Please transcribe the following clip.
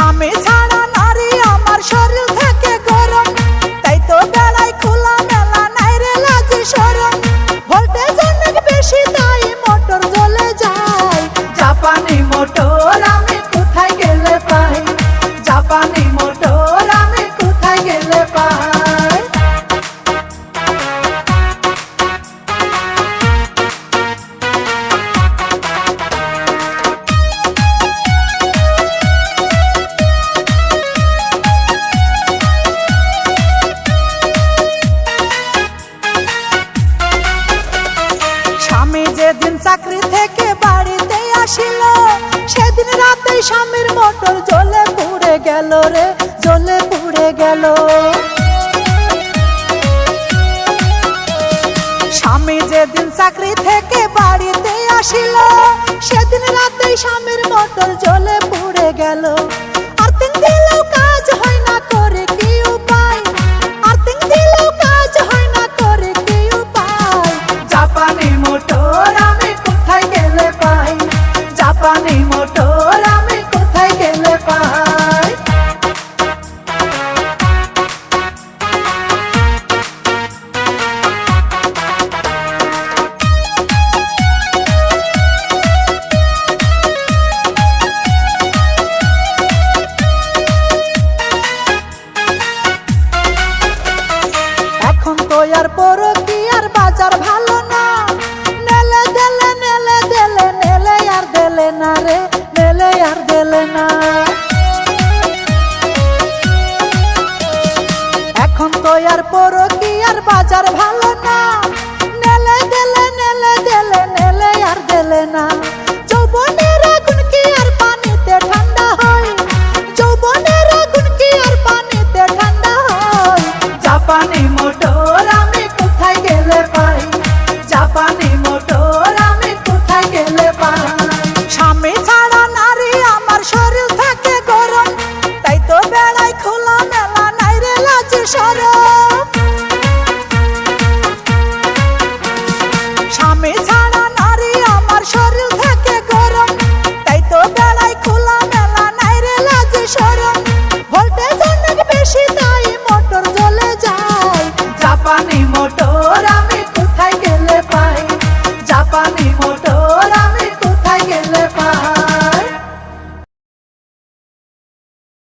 স্বামী ছাড়া নারী আমার শরীর থেকে গরম, তাই তো বেড়াই খোলা মেলা নাই রে লাজে শরম। ভোল্টেজ অনেক বেশি তাই মোটর জ্বলে যায়। জাপানি মোটর আমি কোথায় গেলে পাই, জাপানি মোটর আমি কোথায় গেলে পাই। স্বামী যেদিন চাকরি থেকে বাড়িতে আসিল, সেদিন রাতে স্বামীর মোটর জ্বলে পুড়ে গেল রে, জ্বলে পুড়ে গেল। স্বামী যেদিন চাকরি থেকে বাড়িতে আসিল, সেদিন রাতে স্বামীর মোটর জ্বলে পুড়ে গেল।